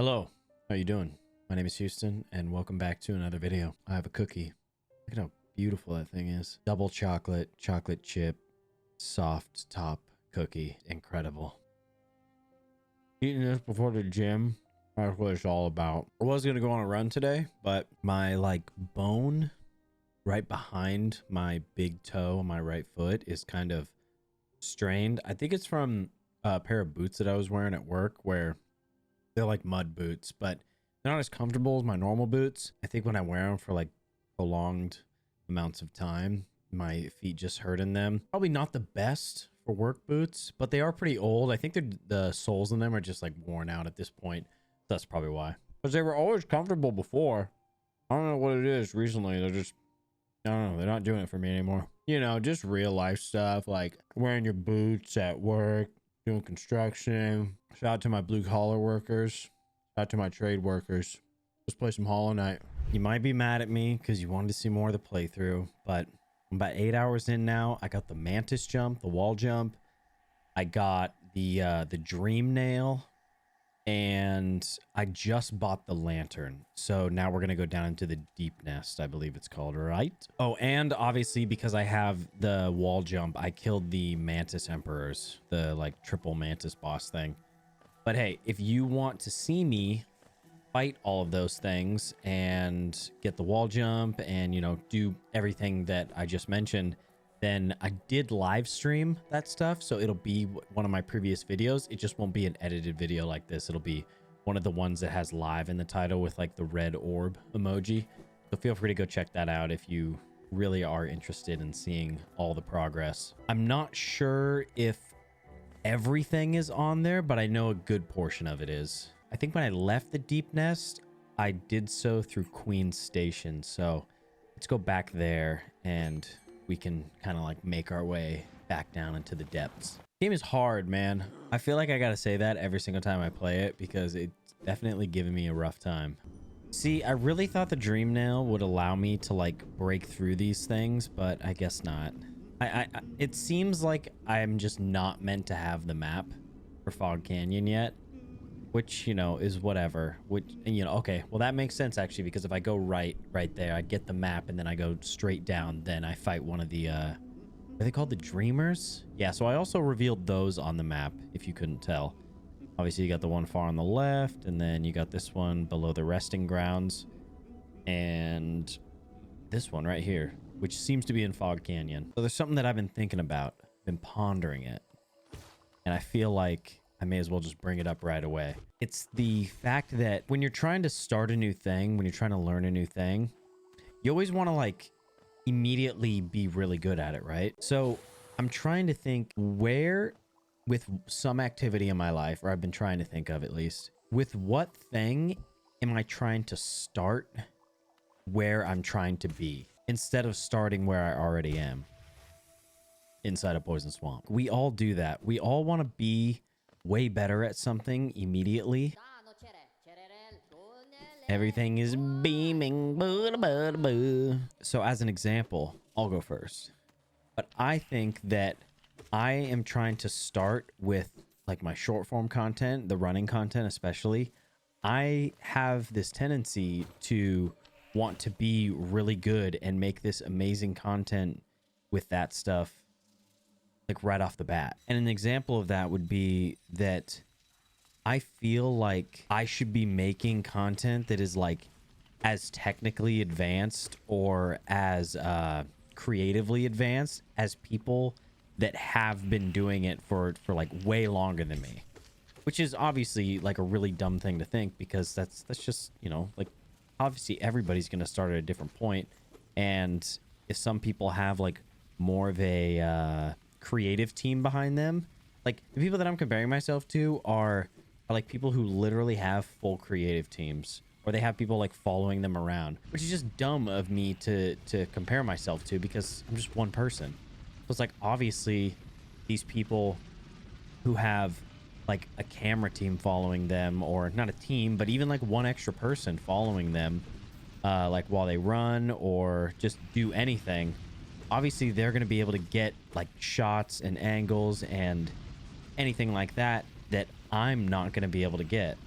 Hello, how you doing? My name is Houston and welcome back to another video. I have a cookie. Look at how beautiful that thing is. Double chocolate, chocolate chip, soft top cookie. Incredible. Eating this before the gym, that's what it's all about. I was gonna go on a run today, but my bone right behind my big toe on my right foot is kind of strained. I think it's from a pair of boots that I was wearing at work where they're like mud boots, but they're not as comfortable as my normal boots. I think when I wear them for like prolonged amounts of time, my feet just hurt in them. Probably not the best for work boots, but they are pretty old. I think the soles in them are just like worn out at this point. That's probably why. Because they were always comfortable before. I don't know what it is recently. They're just, I don't know. They're not doing it for me anymore. You know, just real life stuff like wearing your boots at work, doing construction. Shout out to my blue collar workers. Shout out to my trade workers. Let's play some Hollow Knight. You might be mad at me because you wanted to see more of the playthrough, but I'm about 8 hours in now. I got the mantis jump, the wall jump. I got the dream nail, and I just bought the lantern. So now we're gonna go down into the deep nest, I believe it's called, right? Oh, and obviously because I have the wall jump, I killed the mantis emperors, the like triple mantis boss thing. But hey, if you want to see me fight all of those things and get the wall jump and, you know, do everything that I just mentioned, then I did live stream that stuff. So it'll be one of my previous videos. It just won't be an edited video like this. It'll be one of the ones that has live in the title with like the red orb emoji. So feel free to go check that out if you really are interested in seeing all the progress. I'm not sure if everything is on there, but I know a good portion of it is. I think when I left the deep nest, I did so through Queen Station. So let's go back there and we can kind of like make our way back down into the depths. Game is hard, man. I feel like I gotta say that every single time I play it because it's definitely giving me a rough time. See, I really thought the dream nail would allow me to like break through these things, but I guess not. It seems like I'm just not meant to have the map for Fog Canyon yet, which, you know, is whatever. Which, and you know, okay, well that makes sense actually, because if I go right there, I get the map and then I go straight down, then I fight one of the are they called the Dreamers? Yeah, so I also revealed those on the map, if you couldn't tell. Obviously you got the one far on the left, and then you got this one below the resting grounds, and this one right here, which seems to be in Fog Canyon. So there's something that I've been thinking about, been pondering it, and I feel like I may as well just bring it up right away. It's the fact that when you're trying to start a new thing, when you're trying to learn a new thing, you always want to like immediately be really good at it, right? So I'm trying to think where, with some activity in my life, or I've been trying to think of at least, with what thing am I trying to start where I'm trying to be, instead of starting where I already am inside a poison swamp. We all do that. We all want to be way better at something immediately. Everything is beaming. So as an example, I'll go first. But I think that I am trying to start with like my short form content, the running content especially. I have this tendency to want to be really good and make this amazing content with that stuff like right off the bat. And an example of that would be that I feel like I should be making content that is like as technically advanced or as creatively advanced as people that have been doing it for like way longer than me, which is obviously like a really dumb thing to think, because that's just, you know, like obviously everybody's going to start at a different point. And if some people have like more of a creative team behind them, like the people that I'm comparing myself to are like people who literally have full creative teams, or they have people like following them around, which is just dumb of me to compare myself to, because I'm just one person. So it's like obviously these people who have like a camera team following them, or not a team, but even like one extra person following them, like while they run or just do anything, obviously they're going to be able to get like shots and angles and anything like that that I'm not going to be able to get,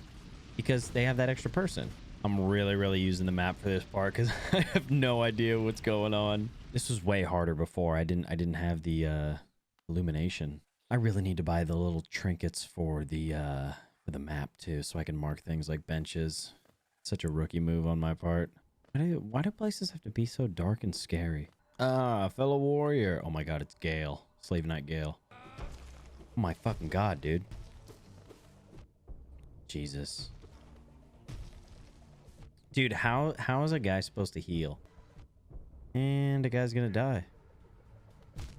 because they have that extra person. I'm really using the map for this part because I have no idea what's going on. This was way harder before. I didn't have the illumination. I really need to buy the little trinkets for the map too, so I can mark things like benches. Such a rookie move on my part. Why do places have to be so dark and scary? Ah, fellow warrior. Oh my god, it's Gale. Slave Knight Gale. Oh my fucking god, dude. Jesus. Dude, how is a guy supposed to heal? And a guy's gonna die.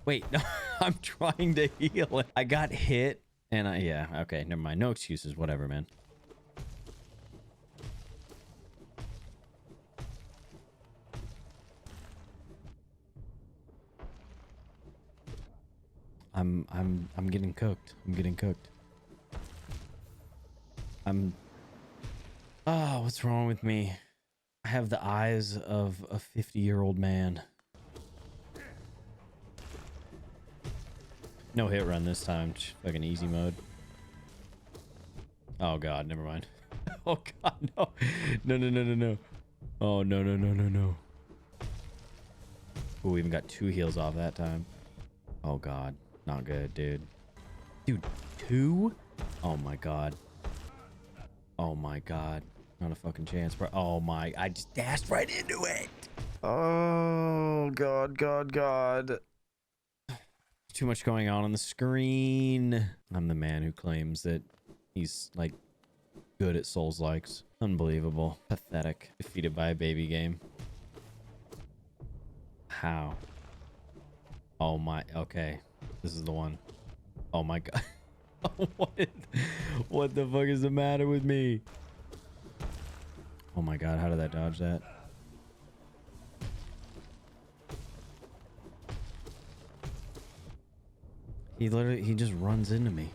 Wait, no, I'm trying to heal it. I got hit and yeah, okay, never mind. No excuses, whatever, man. I'm getting cooked. I'm getting cooked. Oh, what's wrong with me? I have the eyes of a 50-year-old man. No hit run this time. Just fucking easy mode. Oh god, never mind. Oh god, no. No. Oh no. Ooh, we even got 2 heals off that time. Oh god, not good, dude. Dude, 2? Oh my god. Oh my god. Not a fucking chance, bro. Oh my, I just dashed right into it. Oh god. Too much going on the screen. I'm the man who claims that he's like good at Souls-likes. Unbelievable. Pathetic. Defeated by a baby game. How? Oh my, okay. This is the one. Oh my god. What the fuck is the matter with me? Oh my god, how did I dodge that? He just runs into me.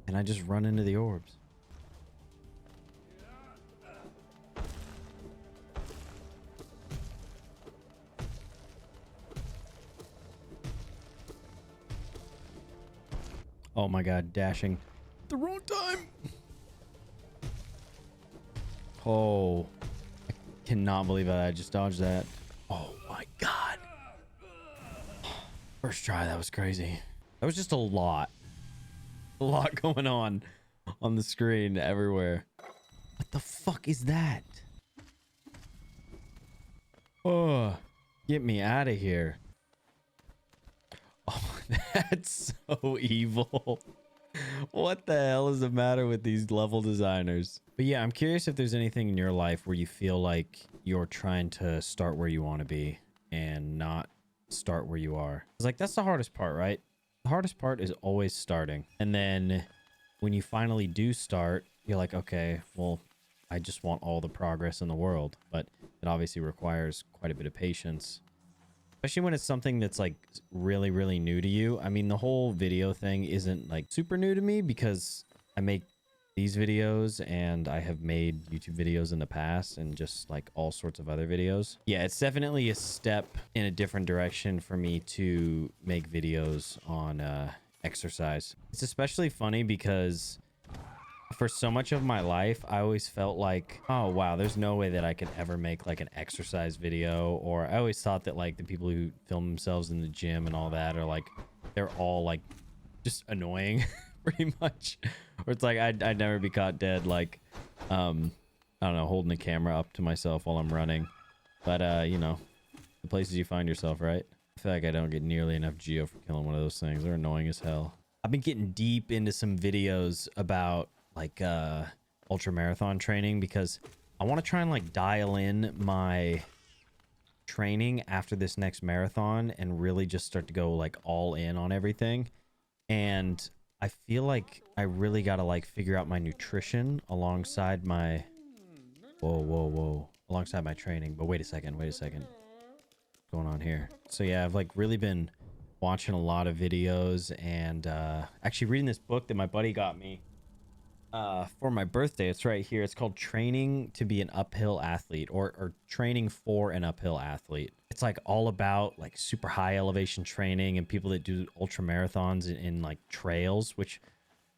And I just run into the orbs. Oh my god, dashing at the wrong time. Oh, I cannot believe that I just dodged that. Oh my god. First try, that was crazy. That was just a lot going on the screen everywhere. What the fuck is that? Oh, get me out of here. Oh, that's so evil. What the hell is the matter with these level designers? But yeah, I'm curious if there's anything in your life where you feel like you're trying to start where you want to be and not start where you are. It's like, that's the hardest part, right? The hardest part is always starting. And then when you finally do start, you're like, okay, well, I just want all the progress in the world. But it obviously requires quite a bit of patience. Especially when it's something that's like really new to you. I mean, the whole video thing isn't like super new to me because I make these videos and I have made YouTube videos in the past and just like all sorts of other videos. Yeah, it's definitely a step in a different direction for me to make videos on exercise. It's especially funny because for so much of my life, I always felt like, oh wow, there's no way that I could ever make like an exercise video. Or I always thought that like the people who film themselves in the gym and all that are like, they're all like just annoying pretty much. Or it's like I'd never be caught dead, like I don't know, holding the camera up to myself while I'm running. But you know, the places you find yourself, right? I feel like I don't get nearly enough geo for killing one of those things. They're annoying as hell. I've been getting deep into some videos about like ultra marathon training because I want to try and like dial in my training after this next marathon and really just start to go like all in on everything. And I feel like I really got to like figure out my nutrition alongside my alongside my training. But wait a second, what's going on here? So yeah, I've like really been watching a lot of videos and actually reading this book that my buddy got me for my birthday. It's right here. It's called Training to be an Uphill Athlete, or Training for an Uphill Athlete. It's like all about like super high elevation training and people that do ultra marathons in like trails, which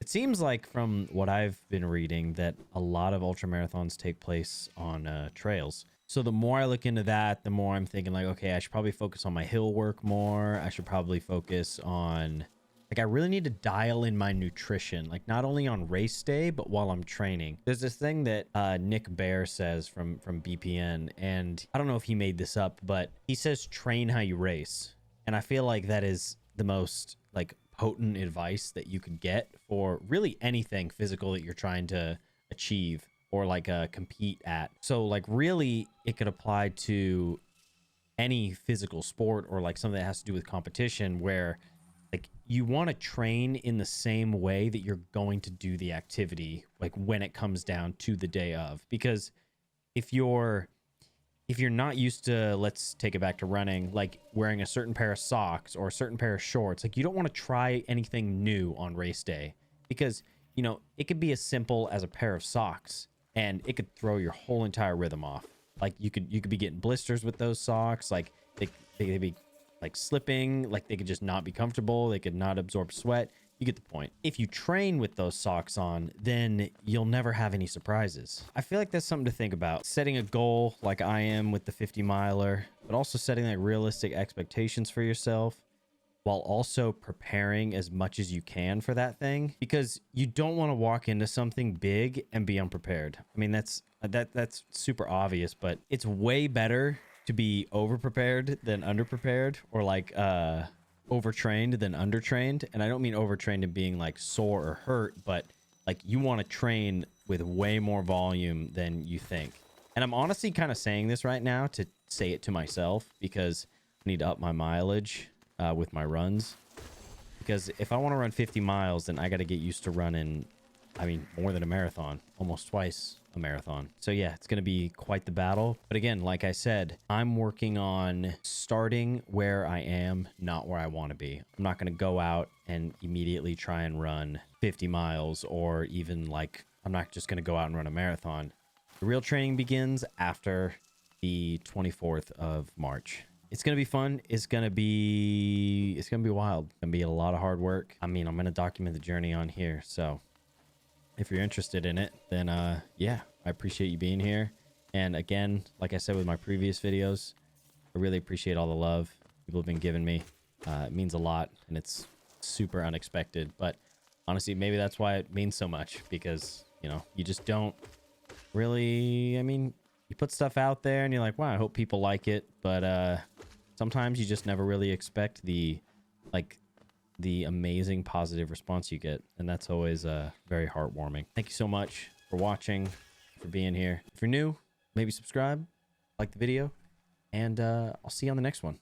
It seems like from what I've been reading that a lot of ultra marathons take place on trails. So the more I look into that, the more I'm thinking like, okay, I should probably focus on my hill work more. I should probably focus on, like, I really need to dial in my nutrition, like not only on race day, but while I'm training. There's this thing that Nick Bear says from BPN, and I don't know if he made this up, but he says train how you race. And I feel like that is the most like potent advice that you could get for really anything physical that you're trying to achieve or like compete at. So like really it could apply to any physical sport or like something that has to do with competition, where like you want to train in the same way that you're going to do the activity, like when it comes down to the day of. Because if you're not used to, let's take it back to running, like wearing a certain pair of socks or a certain pair of shorts, like you don't want to try anything new on race day, because you know it could be as simple as a pair of socks and it could throw your whole entire rhythm off. Like you could be getting blisters with those socks, like they'd be like slipping, like they could just not be comfortable, they could not absorb sweat. You get the point. If you train with those socks on, then you'll never have any surprises. I feel like that's something to think about. Setting a goal like I am with the 50 miler, but also setting like realistic expectations for yourself, while also preparing as much as you can for that thing, because you don't want to walk into something big and be unprepared. I mean, that's super obvious, but it's way better to be over prepared than under prepared, or like overtrained than undertrained. And I don't mean overtrained in being like sore or hurt, but like you want to train with way more volume than you think. And I'm honestly kind of saying this right now to say it to myself, because I need to up my mileage with my runs. Because if I want to run 50 miles, then I got to get used to running, I mean, more than a marathon, almost twice a marathon. So yeah, it's going to be quite the battle. But again, like I said, I'm working on starting where I am, not where I want to be. I'm not going to go out and immediately try and run 50 miles, or even like, I'm not just going to go out and run a marathon. The real training begins after the 24th of March. It's going to be fun. It's going to be wild. It's going to be a lot of hard work. I mean, I'm going to document the journey on here. So if you're interested in it, then yeah, I appreciate you being here. And again, like I said with my previous videos, I really appreciate all the love people have been giving me. It means a lot, and it's super unexpected. But honestly, maybe that's why it means so much, because, you know, you just don't really, I mean, you put stuff out there and you're like, wow, I hope people like it. But sometimes you just never really expect the amazing positive response you get. And that's always very heartwarming. Thank you so much for watching, for being here. If you're new, maybe subscribe, like the video, and I'll see you on the next one.